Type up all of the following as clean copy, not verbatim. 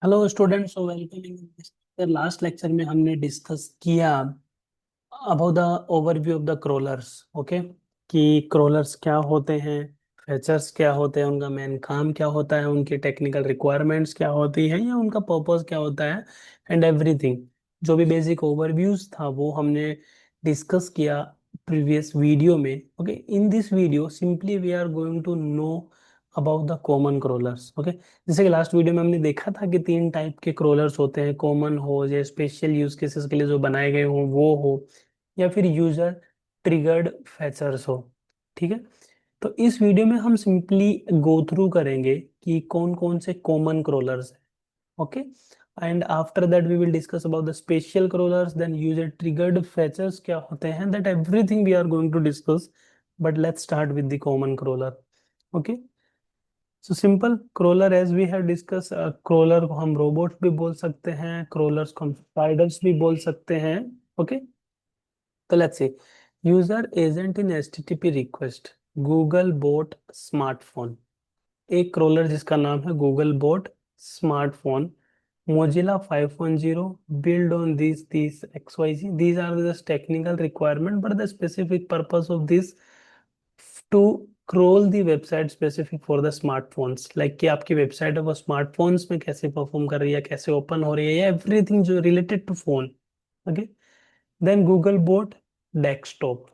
Hello students, welcoming. Last lecture में हमने discuss किया about the overview of the crawlers. Okay, कि crawlers क्या होते हैं, फीचर्स क्या होते हैं, उनका मेन काम क्या होता है, उनकी टेक्निकल रिक्वायरमेंट्स क्या होती है या उनका पर्पस क्या होता है, एंड एवरीथिंग। जो भी बेसिक ओवरव्यूज था वो हमने डिस्कस किया प्रीवियस वीडियो में। Okay, in this video simply we are going to know about the common crawlers. Okay, जैसे कि लास्ट वीडियो में हमने देखा था कि तीन टाइप के क्रोलर्स होते हैं, कॉमन हो या स्पेशल यूज केसेस के लिए जो बनाए गए हो वो हो, या फिर यूजर ट्रिगर्ड फीचर्स हो। ठीक है, तो इस वीडियो में हम सिंपली गो थ्रू करेंगे कि कौन कौन से कॉमन क्रोलर्स हैं। Okay, and after that we will discuss about the special crawlers, then user triggered features क्या होते हैं, that everything we are going to discuss. But let's start with the common crawler. Okay, so simple crawler as we have discuss, crawler को हम robots भी बोल सकते हैं, क्रोलर्स को हम स्पाइडर्स भी बोल सकते हैं। ओके, तो let's see. User agent in HTTP request, Google boat smartphone. एक क्रोलर जिसका नाम है Google boat smartphone, Mozilla 510 build on these XYZ. These are just technical requirement, but the specific purpose of this to crawl the website specific for the smartphones. Like कि आपकी website है वो smartphones में कैसे perform कर रही है, कैसे ओपन हो रही है, या एवरीथिंग जो related to phone. Okay, then Google bot desktop,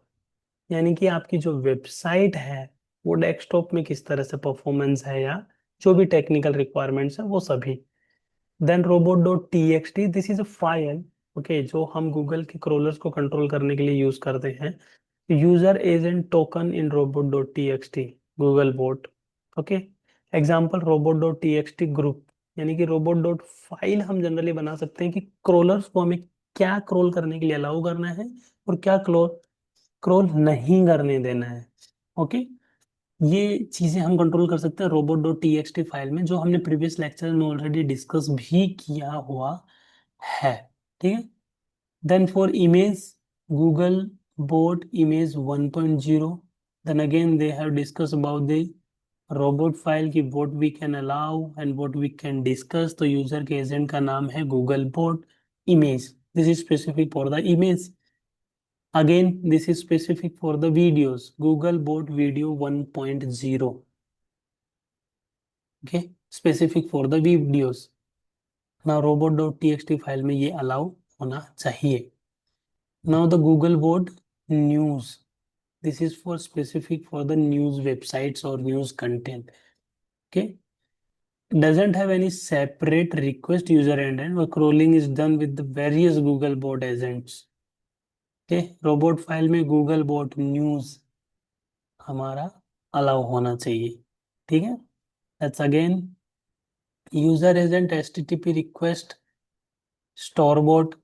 यानी कि आपकी जो वेबसाइट है वो डेस्कटॉप में किस तरह से परफॉर्मेंस है, या जो भी टेक्निकल रिक्वायरमेंट्स है वो सभी। Then robot dot T X T, this is a file. Okay, जो हम गूगल के क्रोलर्स को कंट्रोल करने के लिए यूज करते हैं। User agent token in robot dot T X T, Google bot. Okay, example robot dot T X T group, यानी कि रोबोट डॉट फाइल हम जनरली बना सकते हैं कि क्रोलर्स को हमें क्या क्रोल करने के लिए अलाउ करना है और क्या क्रोल नहीं करने देना है। ओके, ये चीजें हम कंट्रोल कर सकते हैं robot dot T X T file में, जो हमने प्रीवियस लेक्चर में ऑलरेडी डिस्कस भी किया हुआ है। ठीक है, then for image, Google bot image 1.0, then again they have discuss about the robot file की what we can allow and what we can discuss. तो यूजर के एजेंट का नाम है Google bot image, this is specific for the image. Again, this is specific for the videos. Google Bot Video 1.0. Okay, specific for the videos. Now robot.txt file में ये allow होना चाहिए. Now the Google Bot News. This is for specific for the news websites or news content. Okay, doesn't have any separate request user end, but crawling is done with the various Google Bot agents. Okay, robot file में Google Bot News हमारा allow होना चाहिए। ठीक है, that's again user agent HTTP request, storebot,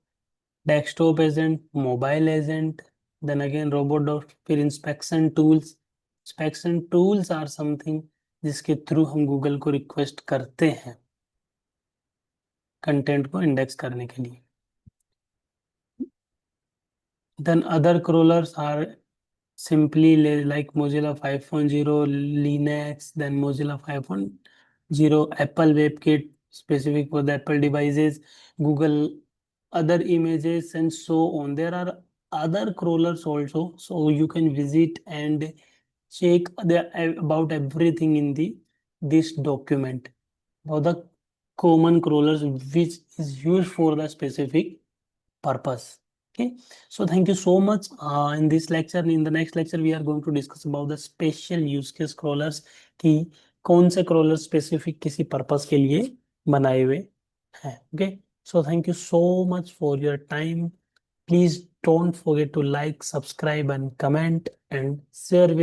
desktop agent, mobile agent, then again robot dot, फिर inspection tools. Inspection tools are something जिसके through हम Google को रिक्वेस्ट करते हैं कंटेंट को इंडेक्स करने के लिए। Then other crawlers are simply like Mozilla 5.0 Linux, then Mozilla 5.0 Apple WebKit, specific for the Apple devices, Google other images, and so on. There are other crawlers also, so you can visit and check about everything in the this document about the common crawlers which is used for the specific purpose. Okay, so thank you so much. In this lecture, in the next lecture, we are going to discuss about the special use case crawlers, कि कौन से crawler specific किसी purpose के लिए बनाए हुए हैं. Okay, so thank you so much for your time. Please don't forget to like, subscribe, and comment, and share with